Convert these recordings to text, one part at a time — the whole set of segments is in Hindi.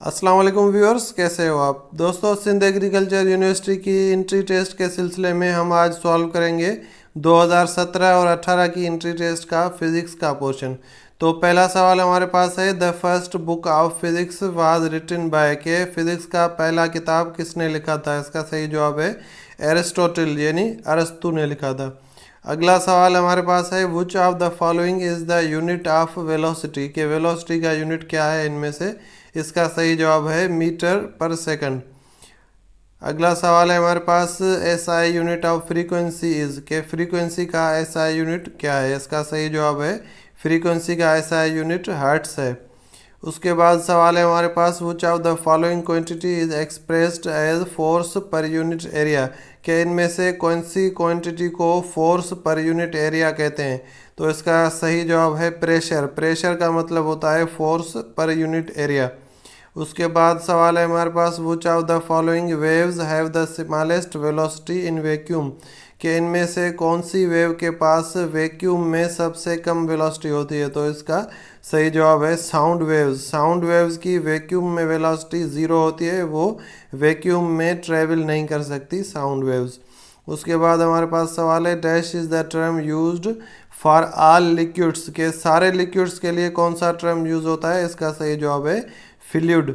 अस्सलाम वालेकुम व्यूअर्स, कैसे हो आप दोस्तों। सिंध एग्रीकल्चर यूनिवर्सिटी की एंट्री टेस्ट के सिलसिले में हम आज सॉल्व करेंगे 2017 और 18 की एंट्री टेस्ट का फिज़िक्स का पोर्शन। तो पहला सवाल हमारे पास है, the first book of physics was written by, के फिज़िक्स का पहला किताब किसने लिखा था। इसका सही जवाब है एरिस्टोटल यानी अरस्तु ने लिखा था। अगला सवाल हमारे पास है, विच of the following is the unit of velocity, के वेलोसिटी का यूनिट क्या है इनमें से। इसका सही जवाब है मीटर पर सेकंड। अगला सवाल है हमारे पास, S I unit of frequency is, के फ्रीक्वेंसी का एस आई यूनिट क्या है। इसका सही जवाब है फ्रीक्वेंसी का एस आई यूनिट हर्ट्स है। उसके बाद सवाल है हमारे पास, which of the following quantity is expressed as force per unit area, के इनमें से कौन सी क्वांटिटी को फोर्स पर यूनिट एरिया कहते हैं। तो इसका सही जवाब है प्रेशर। प्रेशर का मतलब होता है फोर्स पर यूनिट एरिया। उसके बाद सवाल है हमारे पास, which of the following waves have the smallest velocity in vacuum, कि इनमें से कौन सी वेव के पास वैक्यूम में सबसे कम वेलोसिटी होती है। तो इसका सही जवाब है साउंड वेव्स। साउंड वेव्स की वैक्यूम में वेलोसिटी ज़ीरो होती है, वो वैक्यूम में ट्रेवल नहीं कर सकती साउंड वेव्स। उसके बाद हमारे पास सवाल है, dash is the term used for all liquids, के सारे लिक्विड्स के लिए कौन सा टर्म यूज़ होता है। इसका सही जवाब है फ्लूइड।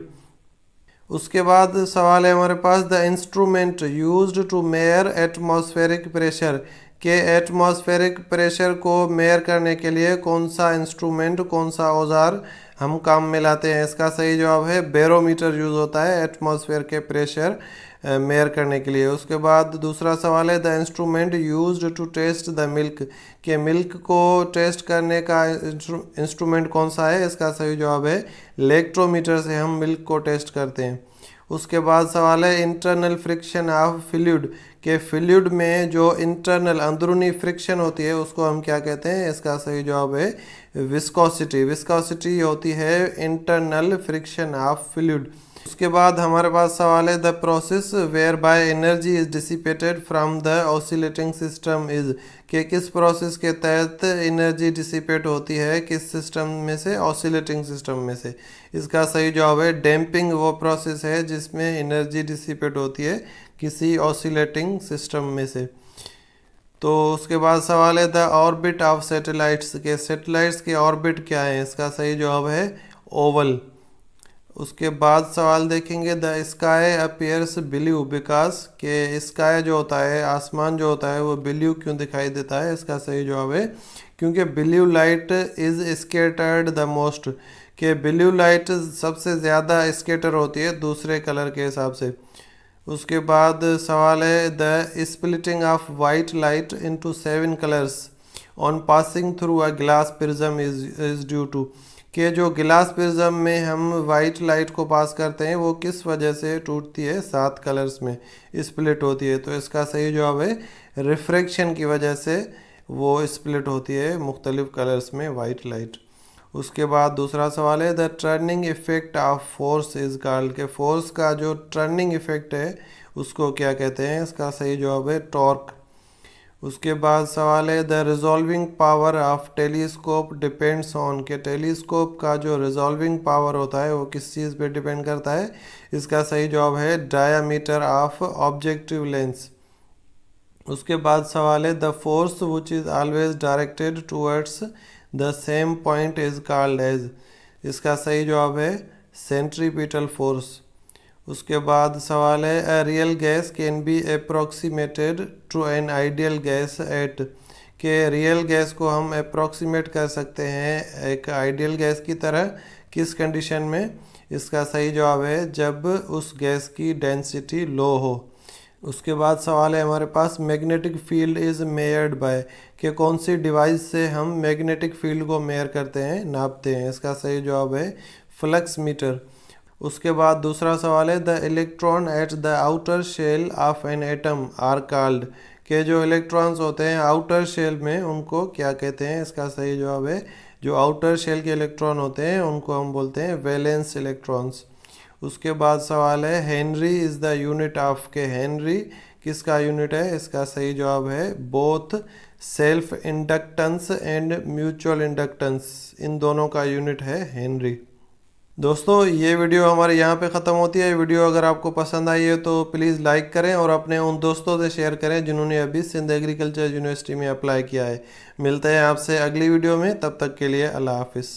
उसके बाद सवाल है हमारे पास, the instrument used to measure atmospheric pressure, के एटमॉस्फेरिक प्रेशर को मेयर करने के लिए कौन सा इंस्ट्रूमेंट, कौन सा औजार हम काम में लाते हैं। इसका सही जवाब है बैरोमीटर यूज़ होता है एटमॉस्फेयर के प्रेशर मेयर करने के लिए। उसके बाद दूसरा सवाल है, the instrument used to test the milk, के मिल्क को टेस्ट करने का इंस्ट्रूमेंट कौन सा है। इसका सही जवाब है इलेक्ट्रोमीटर से हम मिल्क को टेस्ट करते हैं। उसके बाद सवाल है, इंटरनल फ्रिक्शन ऑफ फ्लूइड, के फ्लूइड में जो इंटरनल अंदरूनी फ्रिक्शन होती है उसको हम क्या कहते हैं। इसका सही जवाब है विस्कोसिटी। विस्कोसिटी होती है इंटरनल फ्रिक्शन ऑफ फ्लूइड। उसके बाद हमारे पास सवाल है, the process whereby energy is dissipated from the oscillating system is, के किस प्रोसेस के तहत एनर्जी डिसिपेट होती है किस सिस्टम में से, ऑसिलेटिंग सिस्टम में से। इसका सही जवाब है डैम्पिंग। वो प्रोसेस है जिसमें एनर्जी डिसिपेट होती है किसी ऑसिलेटिंग सिस्टम में से। तो उसके बाद सवाल है, द ऑर्बिट ऑफ सैटेलाइट्स, के सैटेलाइट्स के ऑर्बिट क्या है। इसका सही जवाब है ओवल। उसके बाद सवाल देखेंगे, the sky appears blue because, के स्काई जो होता है आसमान जो होता है वो ब्लू क्यों दिखाई देता है। इसका सही जवाब है क्योंकि blue light is scattered the most, के ब्लू लाइट सबसे ज़्यादा स्केटर होती है दूसरे कलर के हिसाब से। उसके बाद सवाल है, the splitting of white light into 7 colours on passing through a glass prism is due to, कि जो गिलास प्रिज्म में हम वाइट लाइट को पास करते हैं वो किस वजह से टूटती है, 7 कलर्स में स्प्लिट होती है। तो इसका सही जवाब है रिफ्रैक्शन की वजह से वो स्प्लिट होती है मुख्तलिफ कलर्स में वाइट लाइट। उसके बाद दूसरा सवाल है, the turning effect of force is called, के फोर्स का जो टर्निंग इफेक्ट है उसको क्या कहते हैं। इसका सही जवाब है टॉर्क। उसके बाद सवाल है, the resolving power of telescope depends on, के टेलीस्कोप का जो रिजॉल्विंग पावर होता है वो किस चीज़ पे डिपेंड करता है। इसका सही जवाब है डायामीटर ऑफ ऑब्जेक्टिव लेंस। उसके बाद सवाल है, the force which is always directed towards the same point is called as. इसका सही जवाब है सेंट्रीपिटल फोर्स। उसके बाद सवाल है, a real gas can be approximated to an ideal gas at, के रियल गैस को हम अप्रोक्सीमेट कर सकते हैं एक आइडियल गैस की तरह किस कंडीशन में। इसका सही जवाब है जब उस गैस की डेंसिटी लो हो। उसके बाद सवाल है हमारे पास, magnetic field is measured by, कि कौन सी डिवाइस से हम मैग्नेटिक फील्ड को मेयर करते हैं, नापते हैं। इसका सही जवाब है फ्लक्स मीटर। उसके बाद दूसरा सवाल है, the electron at the outer shell of an atom are called, के जो इलेक्ट्रॉन्स होते हैं आउटर शेल में उनको क्या कहते हैं। इसका सही जवाब है जो आउटर शेल के इलेक्ट्रॉन होते हैं उनको हम बोलते हैं वैलेंस इलेक्ट्रॉन्स। उसके बाद सवाल है, Henry is the unit of, के हेनरी किसका यूनिट है। इसका सही जवाब है both self inductance and mutual inductance, इन दोनों का यूनिट है हेनरी। दोस्तों ये वीडियो हमारे यहाँ पे ख़त्म होती है। वीडियो अगर आपको पसंद आई है तो प्लीज़ लाइक करें और अपने उन दोस्तों से शेयर करें जिन्होंने अभी सिंध एग्रीकल्चर यूनिवर्सिटी में अप्लाई किया है। मिलते हैं आपसे अगली वीडियो में, तब तक के लिए अल्लाह हाफिज़।